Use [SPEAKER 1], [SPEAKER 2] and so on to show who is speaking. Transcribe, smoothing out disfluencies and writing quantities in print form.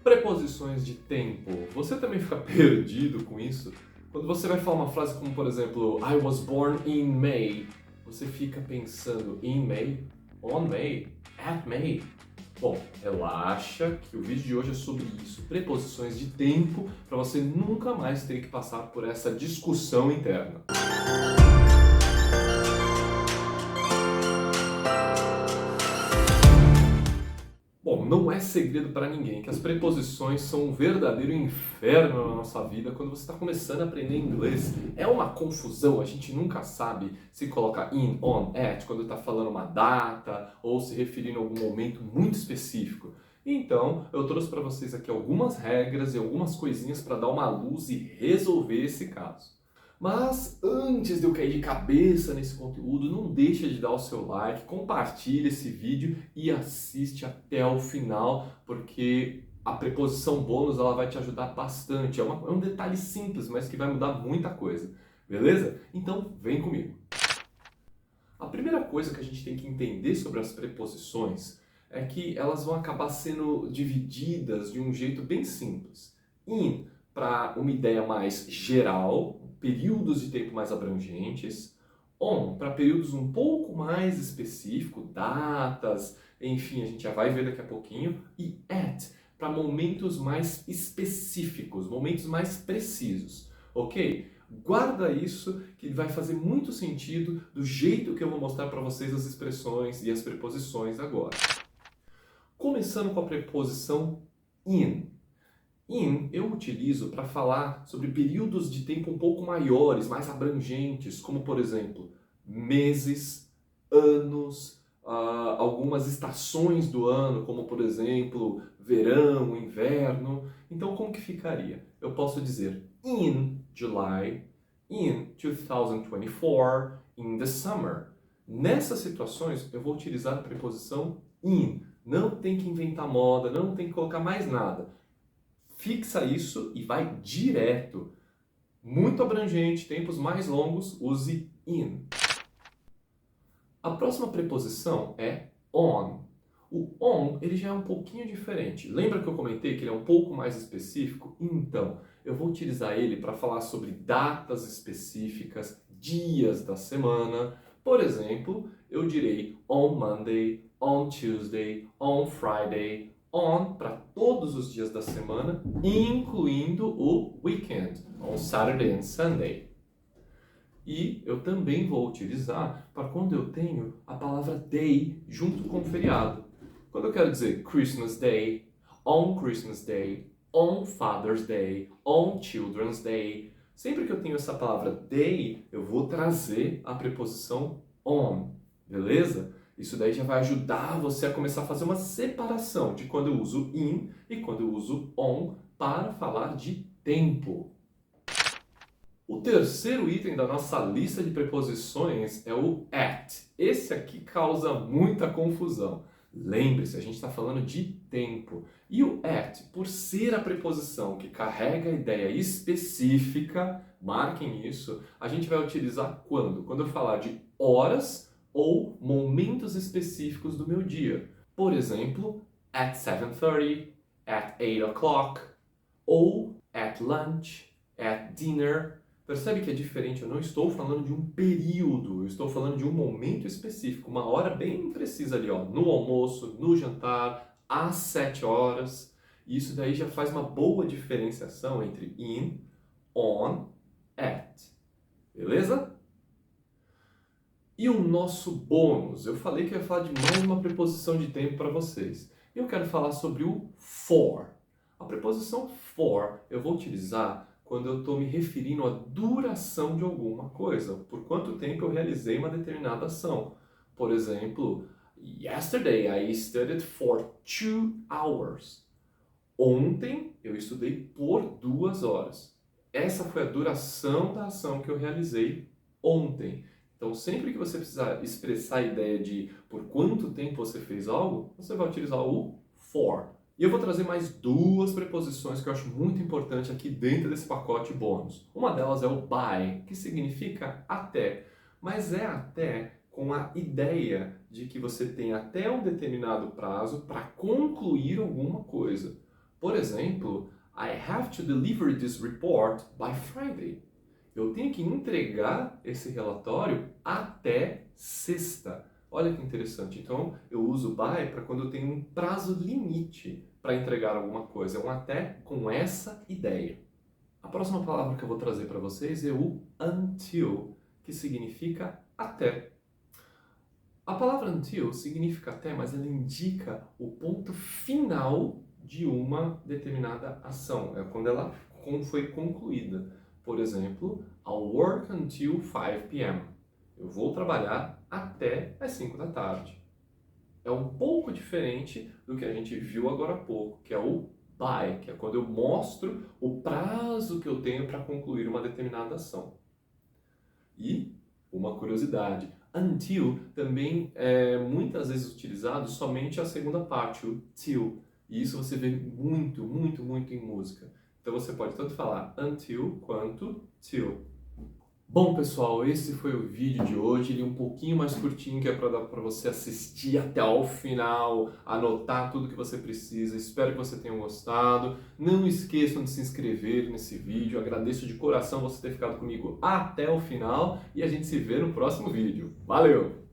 [SPEAKER 1] Preposições de tempo. Você também fica perdido com isso? Quando você vai falar uma frase como, por exemplo, I was born in May, você fica pensando in May, on May, at May. Bom, relaxa que o vídeo de hoje é sobre isso, preposições de tempo, para você nunca mais ter que passar por essa discussão interna. Bom, não é segredo para ninguém que as preposições são um verdadeiro inferno na nossa vida quando você está começando a aprender inglês. É uma confusão, a gente nunca sabe se coloca in, on, at, quando está falando uma data ou se referindo a algum momento muito específico. Então, eu trouxe para vocês aqui algumas regras e algumas coisinhas para dar uma luz e resolver esse caso. Mas antes de eu cair de cabeça nesse conteúdo, não deixa de dar o seu like, compartilha esse vídeo e assiste até o final, porque a preposição bônus ela vai te ajudar bastante. É um detalhe simples, mas que vai mudar muita coisa. Beleza? Então vem comigo. A primeira coisa que a gente tem que entender sobre as preposições é que elas vão acabar sendo divididas de um jeito bem simples. In para uma ideia mais geral, períodos de tempo mais abrangentes. On para períodos um pouco mais específicos, datas, enfim, a gente já vai ver daqui a pouquinho. E at para momentos mais específicos, momentos mais precisos, ok? Guarda isso que vai fazer muito sentido do jeito que eu vou mostrar para vocês as expressões e as preposições agora. Começando com a preposição in. In eu utilizo para falar sobre períodos de tempo um pouco maiores, mais abrangentes, como por exemplo, meses, anos, algumas estações do ano, como por exemplo, verão, inverno. Então como que ficaria? Eu posso dizer in July, in 2024, in the summer. Nessas situações eu vou utilizar a preposição in. Não tem que inventar moda, não tem que colocar mais nada. Fixa isso e vai direto. Muito abrangente, tempos mais longos, use in. A próxima preposição é on. O on ele já é um pouquinho diferente. Lembra que eu comentei que ele é um pouco mais específico? Então, eu vou utilizar ele para falar sobre datas específicas, dias da semana. Por exemplo, eu direi on Monday, on Tuesday, on Friday, on para todos os dias da semana, incluindo o weekend, on Saturday and Sunday. E eu também vou utilizar para quando eu tenho a palavra day junto com o feriado. Quando eu quero dizer Christmas Day, on Father's Day, on Children's Day, sempre que eu tenho essa palavra day, eu vou trazer a preposição on, beleza? Isso daí já vai ajudar você a começar a fazer uma separação de quando eu uso in e quando eu uso on para falar de tempo. O terceiro item da nossa lista de preposições é o at. Esse aqui causa muita confusão. Lembre-se, a gente está falando de tempo. E o at, por ser a preposição que carrega a ideia específica, marquem isso, a gente vai utilizar quando? Quando eu falar de horas ou momentos específicos do meu dia. Por exemplo, at 7:30, at 8 o'clock, ou at lunch, at dinner. Percebe que é diferente? Eu não estou falando de um período, eu estou falando de um momento específico, uma hora bem precisa ali, ó, no almoço, no jantar, às 7 horas. E isso daí já faz uma boa diferenciação entre in, on, at. Beleza? E o nosso bônus? Eu falei que eu ia falar de mais uma preposição de tempo para vocês. Eu quero falar sobre o for. A preposição for eu vou utilizar quando eu estou me referindo à duração de alguma coisa. Por quanto tempo eu realizei uma determinada ação. Por exemplo, yesterday I studied for 2 hours. Ontem eu estudei por 2 horas. Essa foi a duração da ação que eu realizei ontem. Então, sempre que você precisar expressar a ideia de por quanto tempo você fez algo, você vai utilizar o for. E eu vou trazer mais duas preposições que eu acho muito importante aqui dentro desse pacote bônus. Uma delas é o by, que significa até, mas é até com a ideia de que você tem até um determinado prazo para concluir alguma coisa. Por exemplo, I have to deliver this report by Friday. Eu tenho que entregar esse relatório até sexta. Olha que interessante. Então, eu uso by para quando eu tenho um prazo limite para entregar alguma coisa. É um até com essa ideia. A próxima palavra que eu vou trazer para vocês é o until, que significa até. A palavra until significa até, mas ela indica o ponto final de uma determinada ação. É quando ela foi concluída. Por exemplo, I'll work until 5 p.m. Eu vou trabalhar até as 5 da tarde. É um pouco diferente do que a gente viu agora há pouco, que é o by, que é quando eu mostro o prazo que eu tenho para concluir uma determinada ação. E uma curiosidade, until também é muitas vezes utilizado somente a segunda parte, o till. E isso você vê muito, muito, muito em música. Então você pode tanto falar until quanto till. Bom, pessoal, esse foi o vídeo de hoje. Ele é um pouquinho mais curtinho, que é para dar para você assistir até ao final, anotar tudo que você precisa. Espero que você tenha gostado. Não esqueçam de se inscrever nesse vídeo. Agradeço de coração você ter ficado comigo até o final e a gente se vê no próximo vídeo. Valeu!